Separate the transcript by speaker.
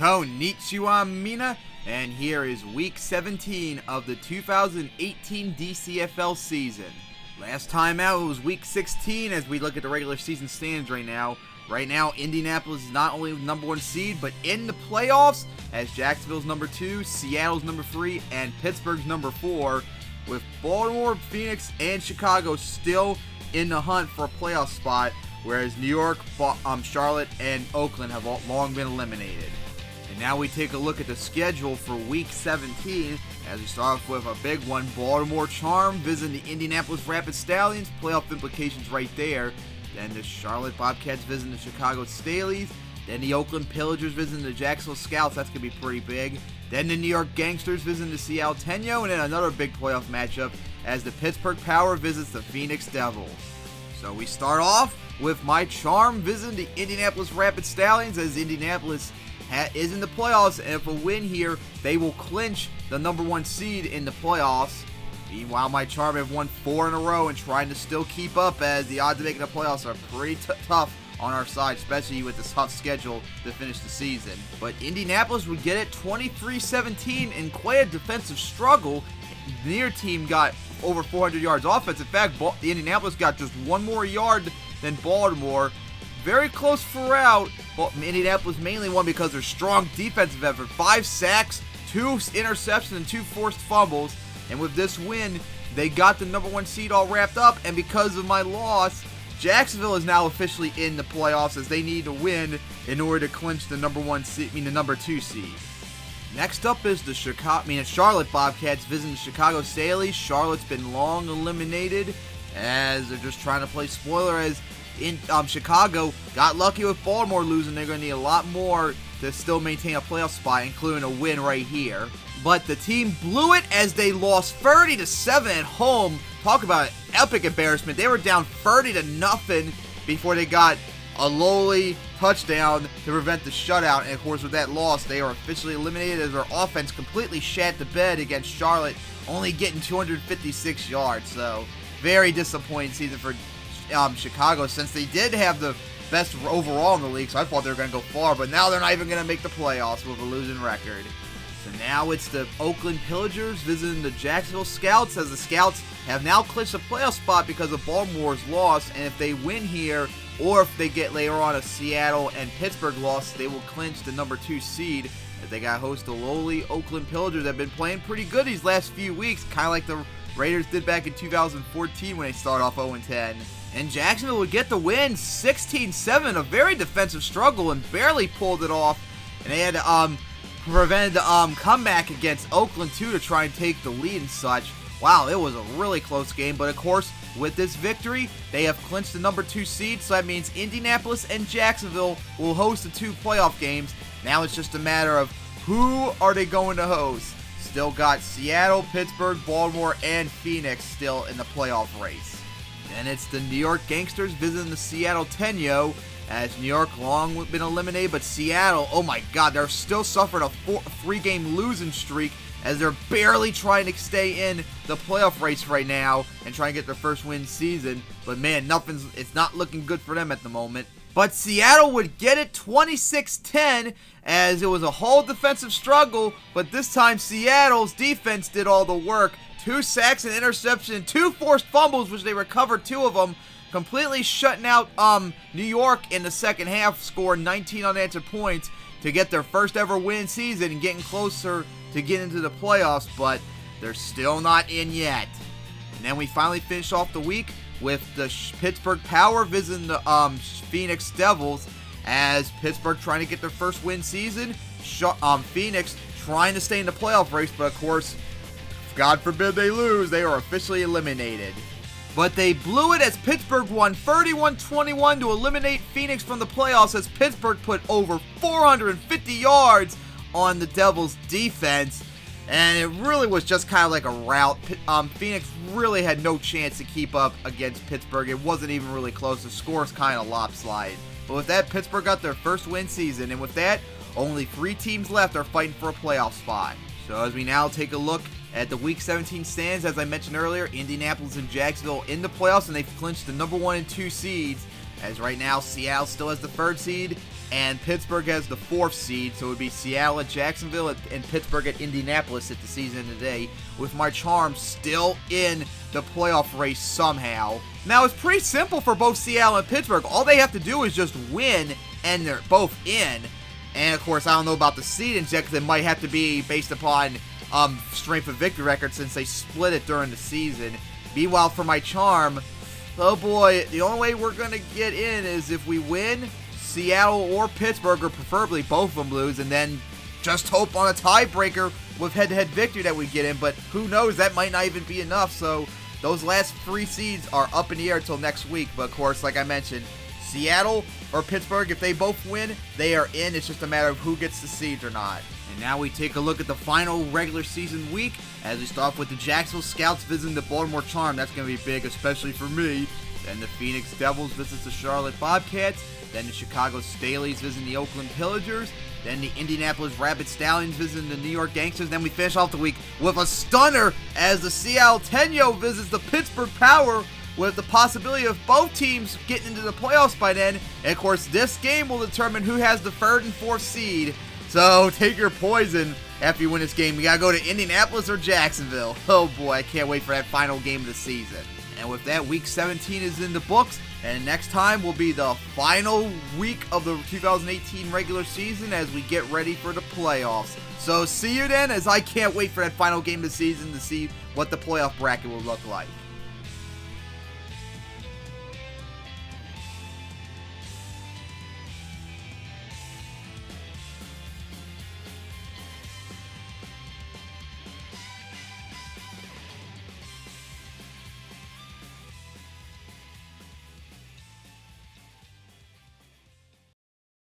Speaker 1: Konnichiwa Mina, and here is week 17 of the 2018 DCFL season. Last time out it was week 16 as we look at the regular season standings right now. Right now, Indianapolis is not only the number 1 seed, but in the playoffs as Jacksonville's number 2, Seattle's number 3, and Pittsburgh's number 4, with Baltimore, Phoenix, and Chicago still in the hunt for a playoff spot, whereas New York, Charlotte, and Oakland have long been eliminated. And now we take a look at the schedule for Week 17, as we start off with a big one. Baltimore Charm visiting the Indianapolis Rapid Stallions, playoff implications right there. Then the Charlotte Bobcats visiting the Chicago Staleys. Then the Oakland Pillagers visiting the Jacksonville Scouts, that's going to be pretty big. Then the New York Gangsters visiting the Seattle Tenyo, and then another big playoff matchup as the Pittsburgh Power visits the Phoenix Devils. So we start off with my Charm visiting the Indianapolis Rapid Stallions, as Indianapolis is in the playoffs, and if a win here, they will clinch the number 1 seed in the playoffs. Meanwhile, my Charm have won 4 in a row and trying to still keep up, as the odds of making the playoffs are pretty tough on our side, especially with this tough schedule to finish the season. But Indianapolis would get it 23-17 in quite a defensive struggle. Near team got over 400 yards offense. In fact, the Indianapolis got just 1 more yard than Baltimore. Very close throughout, but Indianapolis mainly won because of their strong defensive effort. 5 sacks, 2 interceptions, and 2 forced fumbles. And with this win, they got the number 1 seed all wrapped up. And because of my loss, Jacksonville is now officially in the playoffs, as they need to win in order to clinch the number 2 seed. Next up is the Charlotte Bobcats visiting the Chicago Staleys. Charlotte's been long eliminated, as they're just trying to play spoiler, as in Chicago got lucky with Baltimore losing. They're going to need a lot more to still maintain a playoff spot, including a win right here. But the team blew it as they lost 30-7 at home. Talk about an epic embarrassment. They were down 30-0 before they got a lowly touchdown to prevent the shutout. And of course, with that loss, they are officially eliminated as their offense completely shat the bed against Charlotte, only getting 256 yards. So very disappointing season for Chicago, since they did have the best overall in the league. So I thought they were going to go far, but now they're not even going to make the playoffs with a losing record. So now it's the Oakland Pillagers visiting the Jacksonville Scouts, as the Scouts have now clinched a playoff spot because of Baltimore's loss. And if they win here, or if they get later on a Seattle and Pittsburgh loss, they will clinch the number 2 seed, as they got host the lowly Oakland Pillagers that have been playing pretty good these last few weeks, kind of like the Raiders did back in 2014 when they started off 0-10. And Jacksonville would get the win 16-7, a very defensive struggle, and barely pulled it off. And they had to prevent the comeback against Oakland too, to try and take the lead and such. Wow, it was a really close game, but of course, with this victory, they have clinched the number 2 seed, so that means Indianapolis and Jacksonville will host the 2 playoff games. Now it's just a matter of who are they going to host. Still got Seattle, Pittsburgh, Baltimore, and Phoenix still in the playoff race. Then it's the New York Gangsters visiting the Seattle Tenyo, as New York long been eliminated, but Seattle, oh my god, they're still suffering a 3-game losing streak, as they're barely trying to stay in the playoff race right now and try and get their first win season. But man, it's not looking good for them at the moment. But Seattle would get it 26-10, as it was a whole defensive struggle, but this time Seattle's defense did all the work. 2 sacks, and interception, and 2 forced fumbles, which they recovered 2 of them, completely shutting out New York in the second half, scoring 19 unanswered points to get their first ever win season and getting closer to getting into the playoffs, but they're still not in yet. And then we finally finish off the week with the Pittsburgh Power visiting the Phoenix Devils, as Pittsburgh trying to get their first win season, Phoenix trying to stay in the playoff race, but of course, God forbid they lose, they are officially eliminated. But they blew it as Pittsburgh won 31-21 to eliminate Phoenix from the playoffs, as Pittsburgh put over 450 yards on the Devils' defense. And it really was just kind of like a rout. Phoenix really had no chance to keep up against Pittsburgh. It wasn't even really close. The score's kind of lopsided. But with that, Pittsburgh got their first win season. And with that, only 3 teams left are fighting for a playoff spot. So as we now take a look at the Week 17 stands, as I mentioned earlier, Indianapolis and Jacksonville in the playoffs, and they've clinched the number 1 and 2 seeds. as right now Seattle still has the 3rd seed and Pittsburgh has the 4th seed, so it would be Seattle at Jacksonville and Pittsburgh at Indianapolis at the season today, with my Charms still in the playoff race somehow. Now, it's pretty simple for both Seattle and Pittsburgh. All they have to do is just win, and they're both in. And, of course, I don't know about the seedings yet, because it might have to be based upon strength of victory record since they split it during the season. Meanwhile, for my Charm, oh boy, the only way we're going to get in is if we win, Seattle or Pittsburgh, or preferably both of them lose, and then just hope on a tiebreaker with head-to-head victory that we get in. But who knows, that might not even be enough. So those last 3 seeds are up in the air until next week. But of course, like I mentioned, Seattle or Pittsburgh, if they both win, they are in. It's just a matter of who gets the seeds or not. And now we take a look at the final regular season week as we start off with the Jacksonville Scouts visiting the Baltimore Charm. That's going to be big, especially for me. Then the Phoenix Devils visits the Charlotte Bobcats. Then the Chicago Staleys visiting the Oakland Pillagers. Then the Indianapolis Rapid Stallions visiting the New York Gangsters. Then we finish off the week with a stunner as the Seattle Tenyo visits the Pittsburgh Power, with the possibility of both teams getting into the playoffs by then. And of course, this game will determine who has the 3rd and 4th seed. So take your poison after you win this game. You gotta go to Indianapolis or Jacksonville. Oh boy, I can't wait for that final game of the season. And with that, week 17 is in the books. And next time will be the final week of the 2018 regular season as we get ready for the playoffs. So see you then, as I can't wait for that final game of the season to see what the playoff bracket will look like.